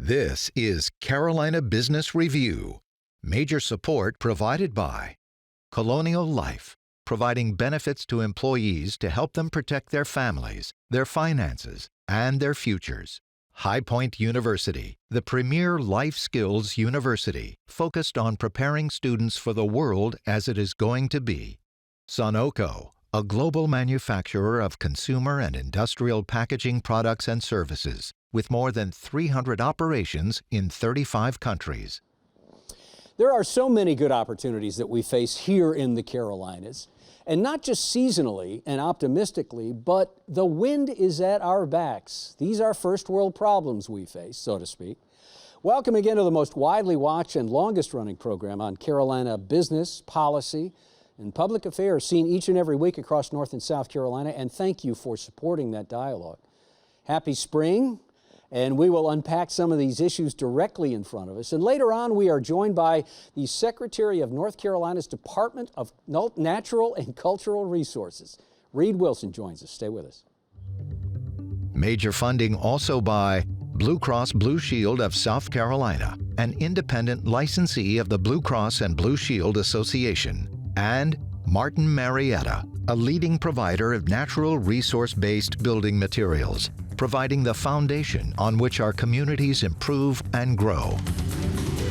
This is Carolina Business Review. Major support provided by Colonial Life, providing benefits to employees to help them protect their families, their finances, and their futures. High Point University, the premier life skills university focused on preparing students for the world as it is going to be. Sunoco, a global manufacturer of consumer and industrial packaging products and services, with more than 300 operations in 35 countries. There are so many good opportunities that we face here in the Carolinas, and not just seasonally and optimistically, but the wind is at our backs. These are first world problems we face, so to speak. Welcome again to the most widely watched and longest running program on Carolina business, policy, and public affairs, seen each and every week across North and South Carolina, and thank you for supporting that dialogue. Happy spring. And we will unpack some of these issues directly in front of us. And later on, we are joined by the Secretary of North Carolina's Department of Natural and Cultural Resources. Reid Wilson joins us. Stay with us. Major funding also by Blue Cross Blue Shield of South Carolina, an independent licensee of the Blue Cross and Blue Shield Association, and Martin Marietta, a leading provider of natural resource-based building materials, providing the foundation on which our communities improve and grow.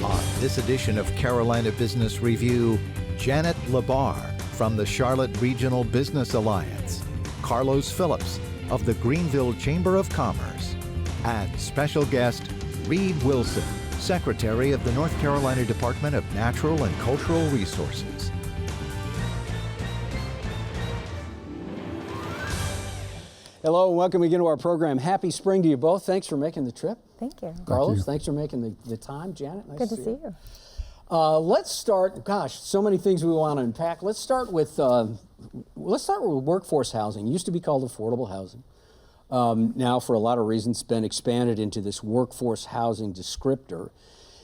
On this edition of Carolina Business Review, Janet LaBar from the Charlotte Regional Business Alliance, Carlos Phillips of the Greenville Chamber of Commerce, and special guest Reid Wilson, Secretary of the North Carolina Department of Natural and Cultural Resources. Hello and welcome again to our program. Happy spring to you both. Thanks for making the trip. Thank you. Carlos, thanks for making the time. Janet, nice Good to to see you. Let's start, gosh, so many things we want to unpack. Let's start with workforce housing. It used to be called affordable housing. Now, for a lot of reasons, been expanded into this workforce housing descriptor.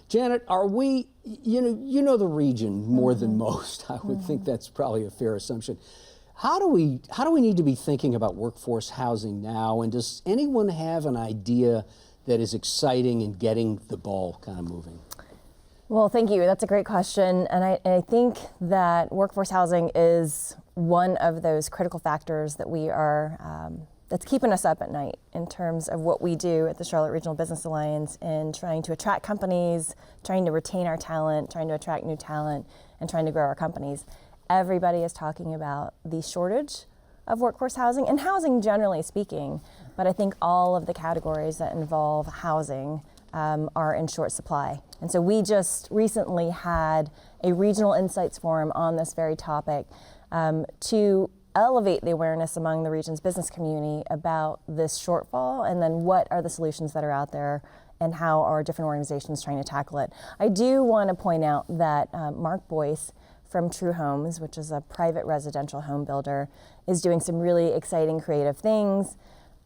Janet, are we, you know the region more than most. I would think that's probably a fair assumption. How do we need to be thinking about workforce housing now? And does anyone have an idea that is exciting and getting the ball kind of moving? Well, thank you. That's a great question. And I think that workforce housing is one of those critical factors that we are, that's keeping us up at night in terms of what we do at the Charlotte Regional Business Alliance in trying to attract companies, trying to retain our talent, trying to attract new talent, and trying to grow our companies. Everybody is talking about the shortage of workforce housing and housing generally speaking, but I think all of the categories that involve housing are in short supply. And so we just recently had a regional insights forum on this very topic to elevate the awareness among the region's business community about this shortfall and then what are the solutions that are out there and how are different organizations trying to tackle it. I do want to point out that Mark Boyce from True Homes, which is a private residential home builder, is doing some really exciting creative things,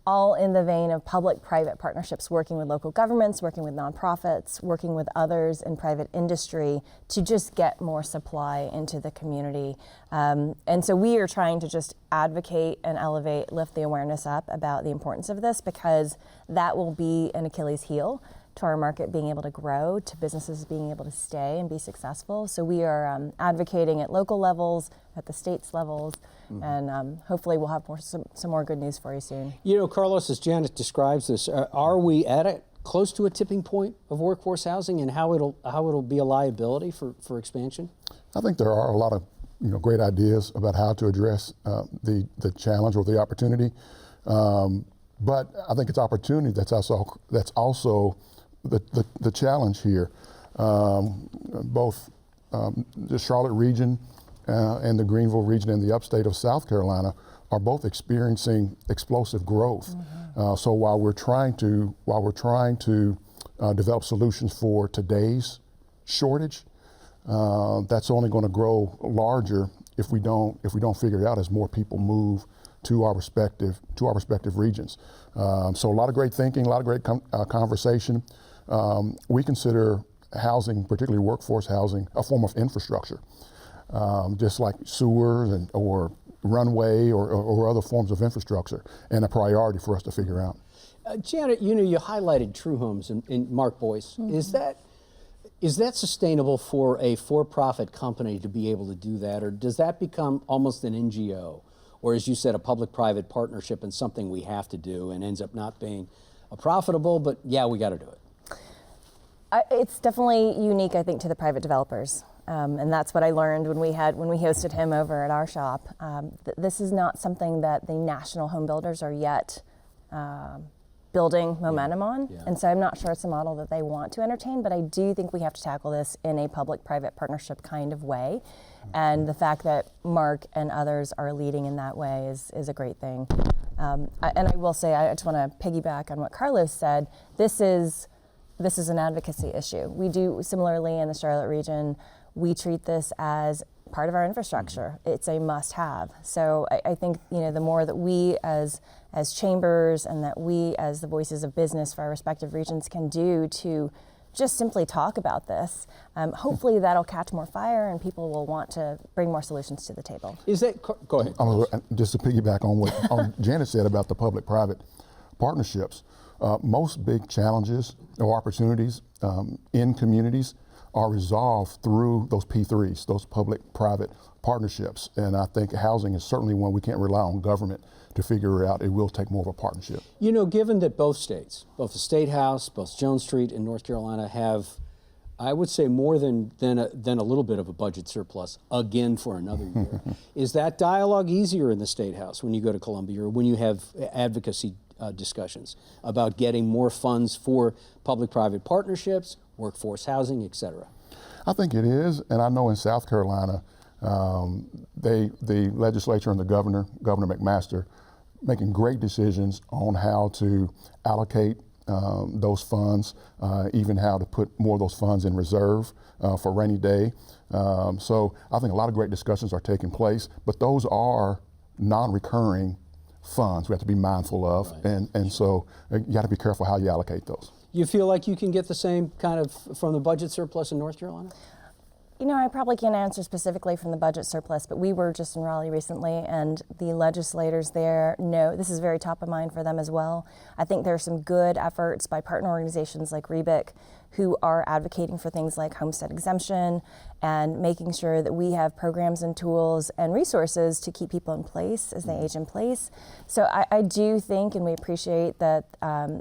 all in the vein of public-private partnerships, working with local governments, working with nonprofits, working with others in private industry to just get more supply into the community. And so we are trying to just advocate and elevate, lift the awareness up about the importance of this, because that will be an Achilles heel to our market being able to grow, to businesses being able to stay and be successful. So we are advocating at local levels, at the state's levels, and hopefully we'll have some more good news for you soon. You know, Carlos, as Janet describes this, are we close to a tipping point of workforce housing and how it'll be a liability for expansion? I think there are a lot of great ideas about how to address the challenge or the opportunity, but I think it's opportunity that's also the challenge here. Both the Charlotte region and the Greenville region and the upstate of South Carolina are both experiencing explosive growth. So while we're trying to develop solutions for today's shortage, that's only going to grow larger if we don't figure it out as more people move to our respective regions. So a lot of great thinking, a lot of great conversation. We consider housing, particularly workforce housing, a form of infrastructure, just like sewers or runway or other forms of infrastructure, and a priority for us to figure out. Janet, you highlighted True Homes and Mark Boyce. Mm-hmm. Is that sustainable for a for-profit company to be able to do that, or does that become almost an NGO, or as you said, a public-private partnership and something we have to do and ends up not being profitable, but yeah, we got to do it? It's definitely unique, I think, to the private developers. And that's what I learned when we hosted him over at our shop. This is not something that the national home builders are yet building momentum on. Yeah. And so I'm not sure it's a model that they want to entertain, but I do think we have to tackle this in a public-private partnership kind of way. And the fact that Mark and others are leading in that way is a great thing. And I will say, I just want to piggyback on what Carlos said. This is an advocacy issue. We do similarly in the Charlotte region. We treat this as part of our infrastructure. It's a must-have. So I think the more that we as chambers and that we as the voices of business for our respective regions can do to just simply talk about this, hopefully that'll catch more fire and people will want to bring more solutions to the table. Go ahead. Just to piggyback on what Janet said about the public-private partnerships, most big challenges or opportunities in communities are resolved through those P3s, those public-private partnerships. And I think housing is certainly one we can't rely on government to figure it out. It will take more of a partnership. Given that both states, both the State House, both Jones Street and North Carolina have, I would say, more than a little bit of a budget surplus again for another year. Is that dialogue easier in the State House when you go to Columbia or when you have advocacy discussions about getting more funds for public-private partnerships, workforce housing, et cetera? I think it is, and I know in South Carolina, the legislature and the Governor McMaster, making great decisions on how to allocate those funds, even how to put more of those funds in reserve for rainy day. So I think a lot of great discussions are taking place, but those are non-recurring funds we have to be mindful of, right. and so you got to be careful how you allocate those. You feel like you can get the same kind of from the budget surplus in North Carolina? I probably can't answer specifically from the budget surplus, but we were just in Raleigh recently, and the legislators there know this is very top of mind for them as well. I think there are some good efforts by partner organizations like Reid who are advocating for things like homestead exemption and making sure that we have programs and tools and resources to keep people in place as they age in place. So I do think, and we appreciate that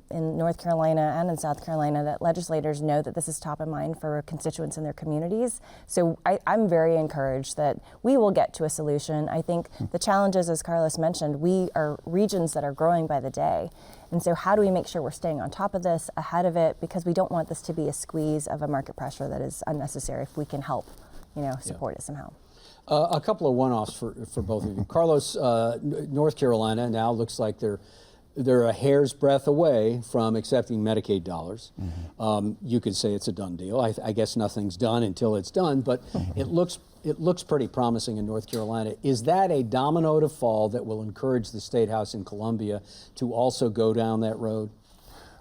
in North Carolina and in South Carolina, that legislators know that this is top of mind for constituents in their communities. So I'm very encouraged that we will get to a solution. I think the challenges, as Carlos mentioned, we are regions that are growing by the day. And so how do we make sure we're staying on top of this, ahead of it, because we don't want this to be a squeeze of a market pressure that is unnecessary if we can help, support it somehow. A couple of one-offs for both of you. Carlos, North Carolina now looks like they're a hair's breadth away from accepting Medicaid dollars. You could say it's a done deal. I guess nothing's done until it's done, but it looks pretty promising in North Carolina. Is that a domino to fall that will encourage the State House in Columbia to also go down that road?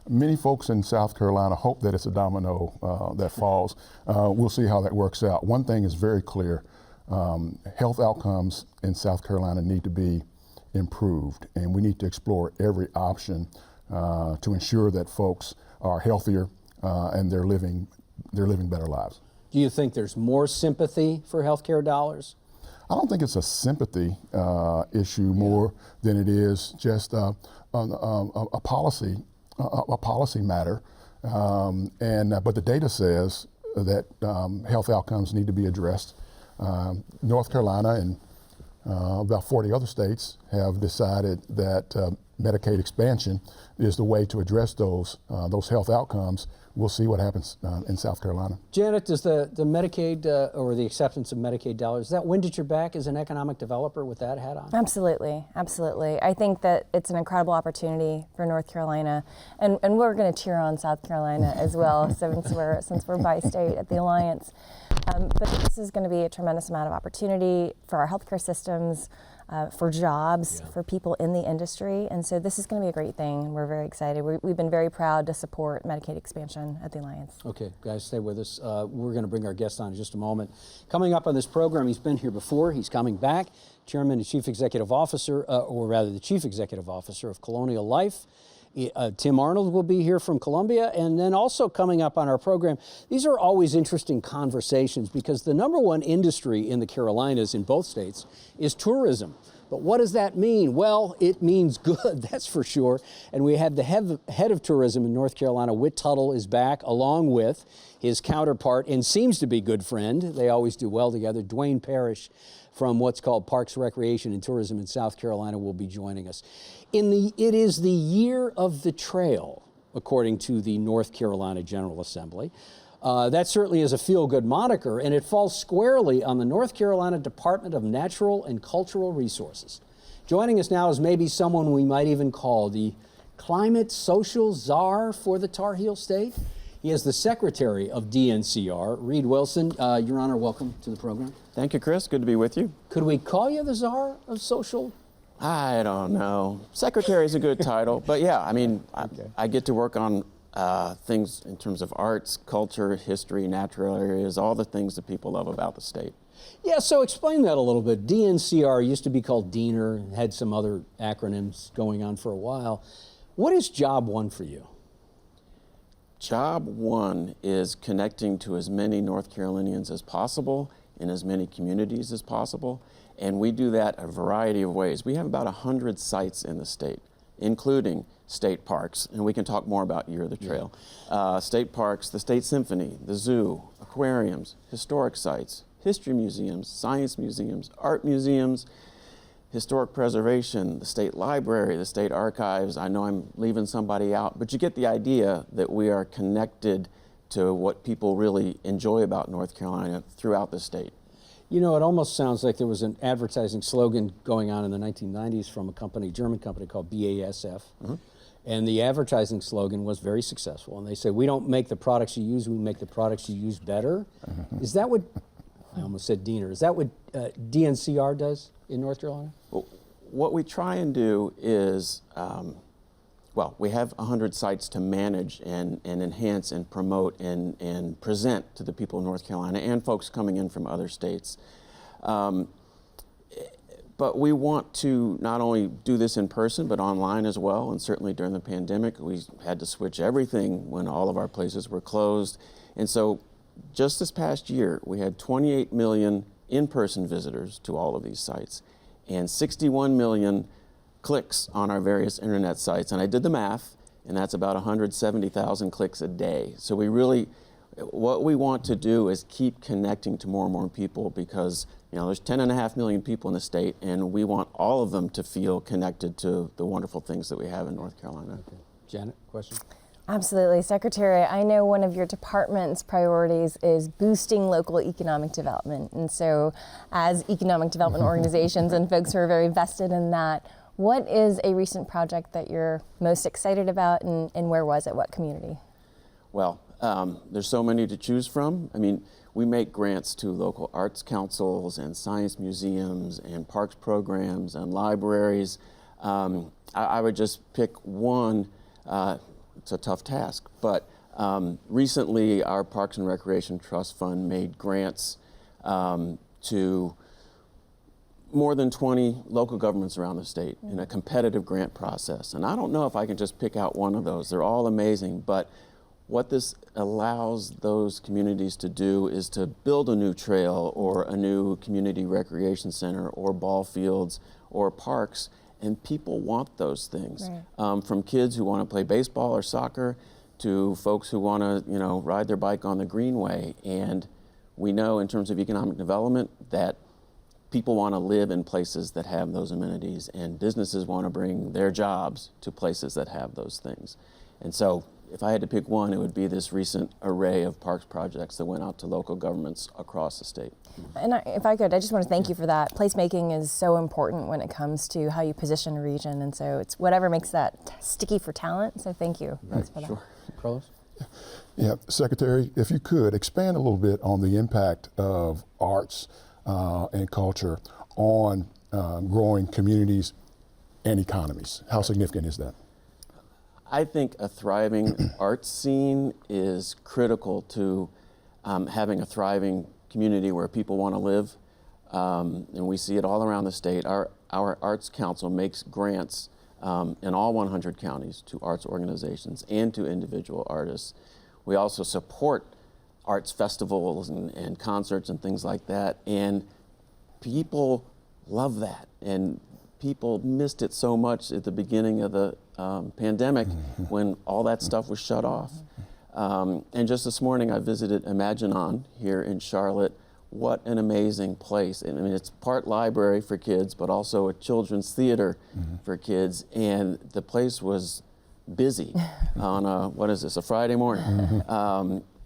Many folks in South Carolina hope that it's a domino that falls. We'll see how that works out. One thing is very clear. Health outcomes in South Carolina need to be improved, and we need to explore every option to ensure that folks are healthier and they're living better lives. Do you think there's more sympathy for healthcare dollars? I don't think it's a sympathy issue more than it is just a policy matter. But the data says that health outcomes need to be addressed. North Carolina and about 40 other states have decided that Medicaid expansion is the way to address those health outcomes. We'll see what happens in South Carolina. Janet, does the Medicaid or the acceptance of Medicaid dollars, does that wind at your back as an economic developer with that hat on? Absolutely, absolutely. I think that it's an incredible opportunity for North Carolina, and we're going to cheer on South Carolina as well since we're bi-state at the Alliance. But this is going to be a tremendous amount of opportunity for our healthcare systems. for jobs, for people in the industry. And so this is going to be a great thing. We're very excited. We've been very proud to support Medicaid expansion at the Alliance. Okay, guys, stay with us. We're going to bring our guest on in just a moment. Coming up on this program, he's been here before. He's coming back. Chairman and Chief Executive Officer, or rather the Chief Executive Officer of Colonial Life. Tim Arnold will be here from Columbia, and then also coming up on our program, these are always interesting conversations because the number one industry in the Carolinas, in both states, is tourism. But what does that mean? Well, it means good, that's for sure. And we have the head of tourism in North Carolina, Whit Tuttle, is back, along with his counterpart and seems to be good friend. They always do well together. Dwayne Parrish from what's called Parks, Recreation, and Tourism in South Carolina will be joining us. It is the year of the trail, according to the North Carolina General Assembly. That certainly is a feel-good moniker, and it falls squarely on the North Carolina Department of Natural and Cultural Resources. Joining us now is maybe someone we might even call the climate social czar for the Tar Heel State. He is the secretary of DNCR, Reid Wilson. Your Honor, welcome to the program. Thank you, Chris. Good to be with you. Could we call you the czar of social? I don't know. Secretary is a good title, but yeah, I mean, I get to work on things in terms of arts, culture, history, natural areas, all the things that people love about the state. Yeah, so explain that a little bit. DNCR used to be called DENR, had some other acronyms going on for a while. What is job one for you? Job one is connecting to as many North Carolinians as possible in as many communities as possible, and we do that a variety of ways. We have about 100 sites in the state, including state parks, and we can talk more about Year of the Trail. State parks, the State Symphony, the zoo, aquariums, historic sites, history museums, science museums, art museums, historic preservation, the state library, the state archives. I know I'm leaving somebody out, but you get the idea that we are connected to what people really enjoy about North Carolina throughout the state. You know, it almost sounds like there was an advertising slogan going on in the 1990s from a company, German company called BASF. Mm-hmm. And the advertising slogan was very successful. And they say, we don't make the products you use, we make the products you use better. Mm-hmm. Is that what, I almost said DENR, is that what DNCR does in North Carolina? Well, what we try and do is, well, we have 100 sites to manage and enhance and promote and present to the people of North Carolina and folks coming in from other states. But we want to not only do this in person, but online as well. And certainly during the pandemic, we had to switch everything when all of our places were closed. And so just this past year, we had 28 million in-person visitors to all of these sites and 61 million clicks on our various internet sites. And I did the math, and that's about 170,000 clicks a day. So we really, what we want to do is keep connecting to more and more people because, you know, there's 10.5 million people in the state, and we want all of them to feel connected to the wonderful things that we have in North Carolina. Okay. Janet, question? Absolutely. Secretary, I know one of your department's priorities is boosting local economic development. And so as economic development organizations and folks who are very vested in that, what is a recent project that you're most excited about, and where was it? What community? Well, there's so many to choose from. I mean, we make grants to local arts councils and science museums and parks programs and libraries. I would just pick one. It's a tough task, but recently our Parks and Recreation Trust Fund made grants to more than 20 local governments around the state in a competitive grant process. And I don't know if I can just pick out one of those. They're all amazing, but what this allows those communities to do is to build a new trail or a new community recreation center or ball fields or parks, and people want those things. Right. From kids who want to play baseball or soccer to folks who want to, you know, ride their bike on the Greenway. And we know in terms of economic development that people want to live in places that have those amenities, and businesses want to bring their jobs to places that have those things. And so if I had to pick one, it would be this recent array of parks projects that went out to local governments across the state. And if I could, I just want to thank you for that. Placemaking is so important when it comes to how you position a region, and so it's whatever makes that sticky for talent, so thank you. Right, for that. sure. Carlos? Yeah, Secretary, if you could expand a little bit on the impact of arts and culture on growing communities and economies? How significant is that? I think a thriving arts scene is critical to having a thriving community where people want to live. And we see it all around the state. Our Arts Council makes grants in all 100 counties to arts organizations and to individual artists. We also support arts festivals and concerts and things like that. And people love that. And people missed it so much at the beginning of the pandemic when all that stuff was shut off. And just this morning I visited Imagine On here in Charlotte. What an amazing place. I mean, it's part library for kids, but also a children's theater for kids. And the place was busy on a Friday morning.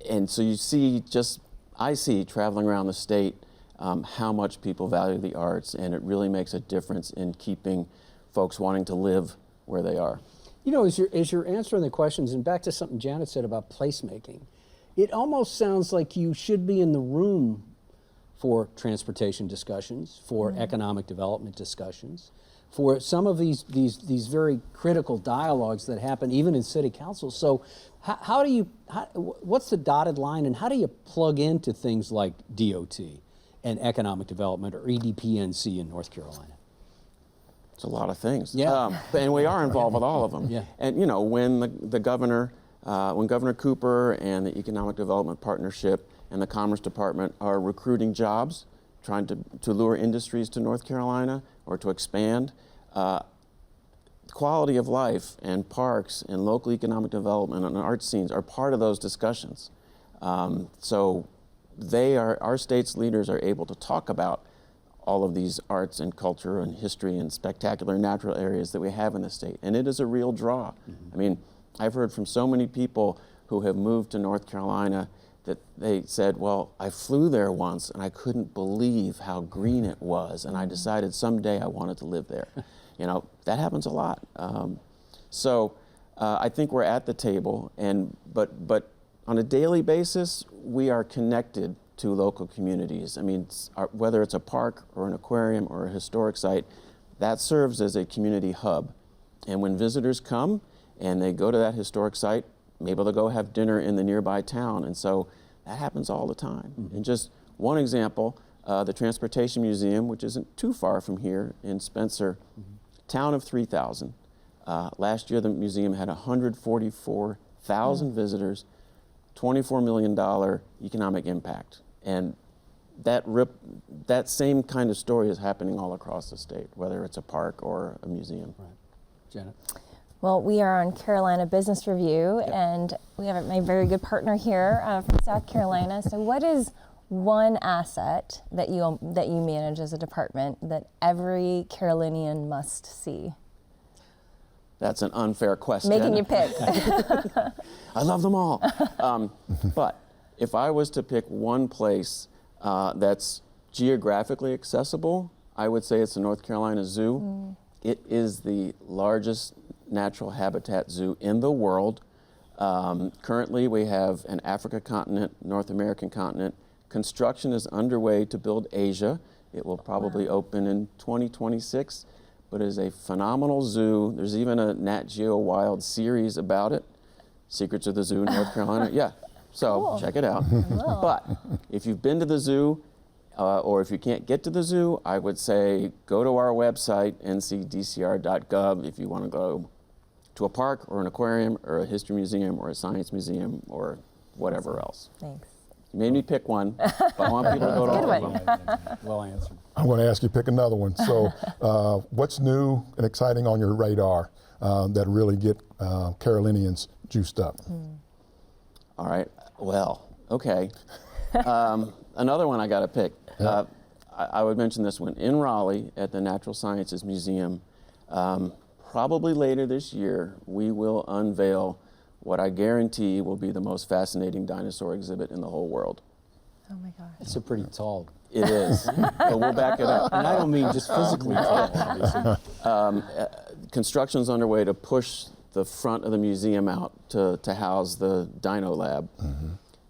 And so you see I see traveling around the state how much people value the arts, and it really makes a difference in keeping folks wanting to live where they are. You know, as you're answering the questions, and back to something Janet said about placemaking, it almost sounds like you should be in the room for transportation discussions, for economic development discussions, for some of these very critical dialogues that happen even in city council. So what's the dotted line, and how do you plug into things like DOT and economic development, or EDPNC in North Carolina? It's a lot of things. Yeah. And we are involved with all of them. Yeah. And you know, when the governor, when Governor Cooper and the Economic Development Partnership and the Commerce Department are recruiting jobs, trying to lure industries to North Carolina or to expand, quality of life and parks and local economic development and art scenes are part of those discussions. So our state's leaders are able to talk about all of these arts and culture and history and spectacular natural areas that we have in the state. And it is a real draw. I mean, I've heard from so many people who have moved to North Carolina that they said, well, I flew there once and I couldn't believe how green it was, and I decided someday I wanted to live there. You know, that happens a lot. So I think we're at the table, but on a daily basis, we are connected to local communities. I mean, whether it's a park or an aquarium or a historic site, that serves as a community hub. And when visitors come and they go to that historic site, maybe they'll go have dinner in the nearby town. And so that happens all the time. And just one example, the Transportation Museum, which isn't too far from here in Spencer, town of 3,000. Last year, the museum had 144,000 visitors, $24 million economic impact. And that same kind of story is happening all across the state, whether it's a park or a museum. Right. Janet? Well, we are on Carolina Business Review, and we have a very good partner here from South Carolina. So what is one asset that you manage as a department that every Carolinian must see? That's an unfair question. Making you pick. I love them all. But if I was to pick one place that's geographically accessible, I would say it's the North Carolina Zoo. It is the largest natural habitat zoo in the world. Currently, we have an Africa continent, North American continent. Construction is underway to build Asia. It will probably open in 2026, but it is a phenomenal zoo. There's even a Nat Geo Wild series about it, Secrets of the Zoo in North Carolina. Yeah, so Cool. check it out. But if you've been to the zoo, or if you can't get to the zoo, I would say go to our website, ncdcr.gov, if you want to go to a park or an aquarium or a history museum or a science museum or whatever else. Thanks. You made me pick one, but I want people to go to all of them. Well answered. I'm going to ask you to pick another one. So what's new and exciting on your radar that really get Carolinians juiced up? All right, well, okay. Another one I got to pick. I would mention this one. In Raleigh at the Natural Sciences Museum, probably later this year, we will unveil what I guarantee will be the most fascinating dinosaur exhibit in the whole world. Oh my gosh. It's a pretty tall. It is, but we'll back it up. And I don't mean just physically tall, obviously. Construction's underway to push the front of the museum out to house the Dino Lab.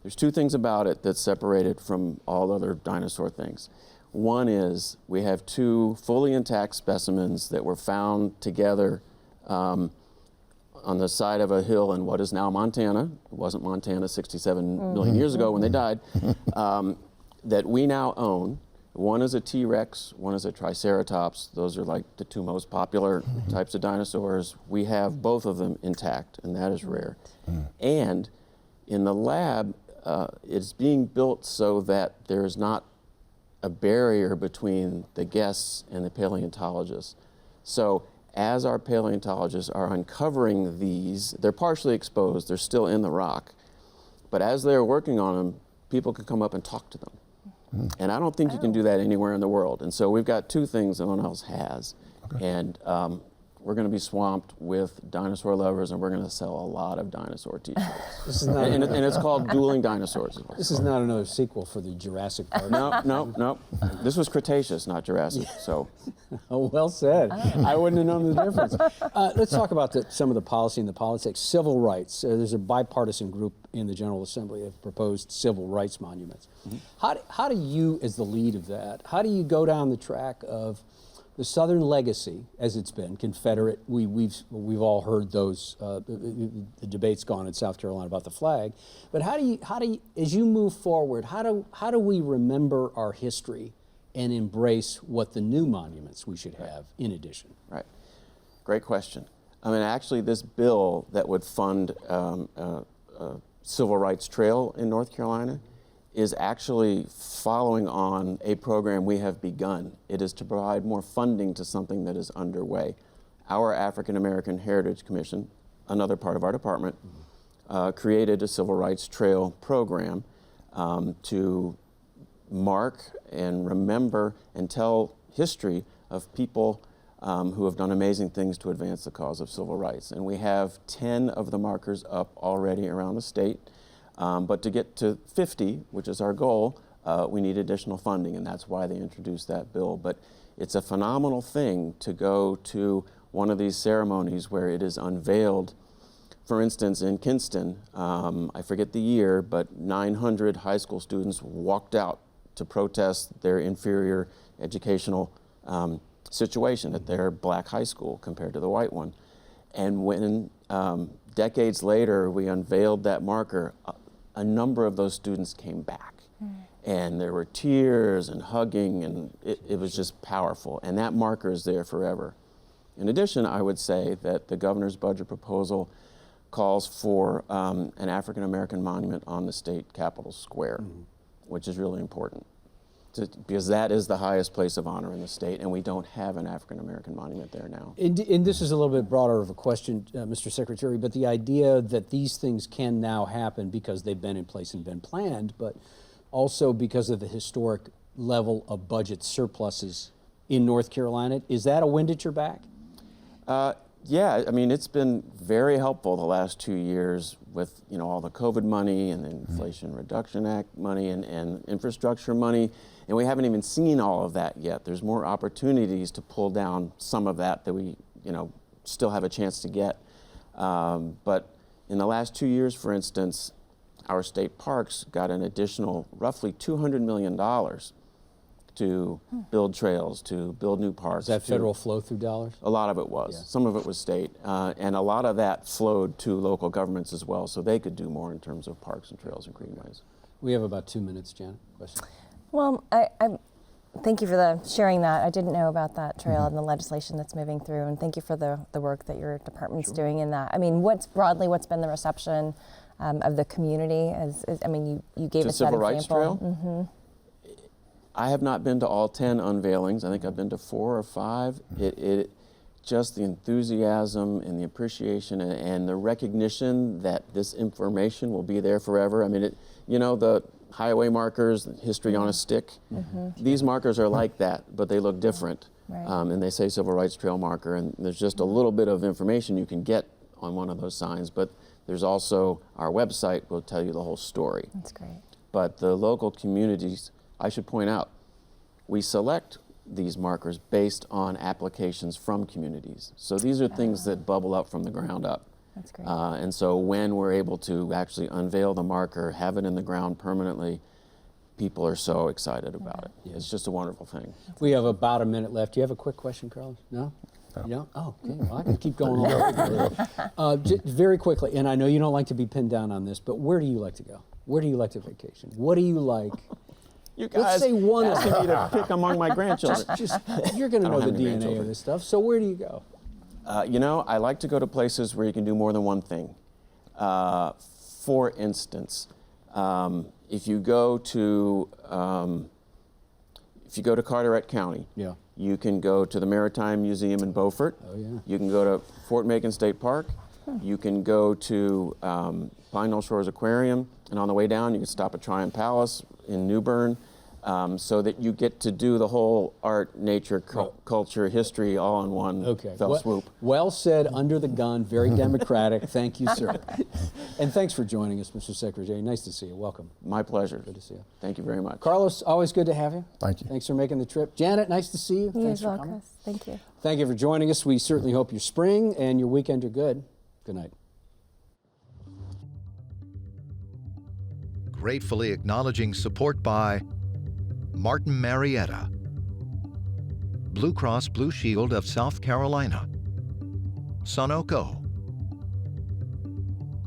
There's two things about it that separate it from all other dinosaur things. One is we have two fully intact specimens that were found together on the side of a hill in what is now Montana. It wasn't Montana 67 million years ago when they died, that we now own. One is a T-Rex, one is a Triceratops. Those are like the two most popular types of dinosaurs. We have both of them intact, and that is rare. And in the lab, it's being built so that there is not a barrier between the guests and the paleontologists. So as our paleontologists are uncovering these, they're partially exposed, they're still in the rock, but as they're working on them, people can come up and talk to them. And I don't think you can do that anywhere in the world. And so we've got two things no one else has. And we're going to be swamped with dinosaur lovers, and we're going to sell a lot of dinosaur t-shirts. And it's called Dueling Dinosaurs. This is not another sequel for the Jurassic Park. No. This was Cretaceous, not Jurassic. So. Oh, well said. I wouldn't have known the difference. Let's talk about some of the policy and the politics. Civil rights. There's a bipartisan group in the General Assembly that have proposed civil rights monuments. How do you, as the lead of that, how do you go down the track of the Southern legacy, as it's been, Confederate? We've all heard those. The debate's gone in South Carolina about the flag. But how do you, as you move forward, how do we remember our history and embrace what the new monuments we should have in addition? Right. Great question. I mean, actually, this bill that would fund a civil rights trail in North Carolina is actually following on a program we have begun. It is to provide more funding to something that is underway. Our African American Heritage Commission, another part of our department, created a civil rights trail program to mark and remember and tell history of people who have done amazing things to advance the cause of civil rights. And we have 10 of the markers up already around the state. But to get to 50, which is our goal, we need additional funding, and that's why they introduced that bill. But it's a phenomenal thing to go to one of these ceremonies where it is unveiled. For instance, in Kinston, I forget the year, but 900 high school students walked out to protest their inferior educational situation at their black high school compared to the white one. And when decades later we unveiled that marker, a number of those students came back. And there were tears and hugging, and it was just powerful. And that marker is there forever. In addition, I would say that the governor's budget proposal calls for an African American monument on the state capitol square, which is really important. Because that is the highest place of honor in the state, and we don't have an African American monument there now. And this is a little bit broader of a question, Mr. Secretary, but the idea that these things can now happen because they've been in place and been planned, but also because of the historic level of budget surpluses in North Carolina, is that a wind at your back? Yeah, I mean, it's been very helpful the last 2 years with, all the COVID money and the Inflation Reduction Act money and infrastructure money. And we haven't even seen all of that yet. There's more opportunities to pull down some of that we, still have a chance to get. But in the last 2 years, for instance, our state parks got an additional roughly $200 million to build trails, to build new parks. Is that federal flow-through dollars? A lot of it was. Yeah. Some of it was state. And a lot of that flowed to local governments as well, so they could do more in terms of parks and trails and greenways. We have about 2 minutes, Janet. Question? Well, I thank you for sharing that. I didn't know about that trail and the legislation that's moving through, and thank you for the work that your department's doing in that. I mean, what's been the reception of the community? You gave us that example. Civil Rights Trail? I have not been to all 10 unveilings. I think I've been to 4 or 5. Just the enthusiasm and the appreciation and the recognition that this information will be there forever. I mean, the highway markers, history on a stick, these markers are like that, but they look different. Right. And they say Civil Rights Trail marker, and there's just a little bit of information you can get on one of those signs, but there's also our website will tell you the whole story. That's great. But the local communities, I should point out, we select these markers based on applications from communities. So these are things that bubble up from the ground up. That's great. And so when we're able to actually unveil the marker, have it in the ground permanently, people are so excited about it. It's just a wonderful thing. We have about a minute left. Do you have a quick question, Carlos? No? No? Oh, okay. Well, I can keep going on. Very quickly, and I know you don't like to be pinned down on this, but where do you like to go? Where do you like to vacation? What do you like? You guys Let's say one asking me to pick among my grandchildren. You're going to know the have any DNA of grandchildren. this stuff, so where do you go? You know, I like to go to places where you can do more than one thing. For instance, if you go to Carteret County, Yeah. you can go to the Maritime Museum in Beaufort. Oh, yeah. You can go to Fort Macon State Park. You can go to Pine Knoll Shores Aquarium, and on the way down, you can stop at Tryon Palace in New Bern, so that you get to do the whole art, nature, culture, history all in one fell swoop. Well said, under the gun, very democratic. Thank you, sir. And thanks for joining us, Mr. Secretary. Nice to see you. Welcome. My pleasure. Good to see you. Thank you very much. Carlos, always good to have you. Thank you. Thanks for making the trip. Janet, nice to see you. You Thanks as for well, coming. Chris. Thank you. Thank you for joining us. We certainly hope your spring and your weekend are good. Good night. Gratefully acknowledging support by Martin Marietta, Blue Cross Blue Shield of South Carolina, Sunoco,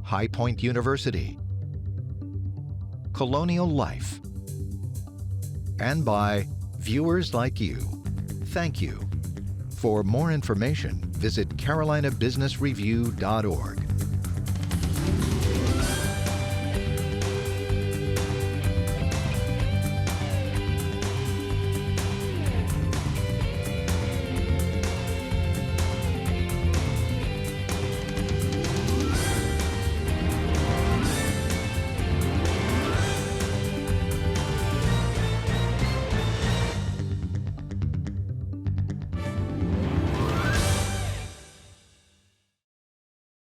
High Point University, Colonial Life, and by viewers like you. Thank you. For more information, visit carolinabusinessreview.org.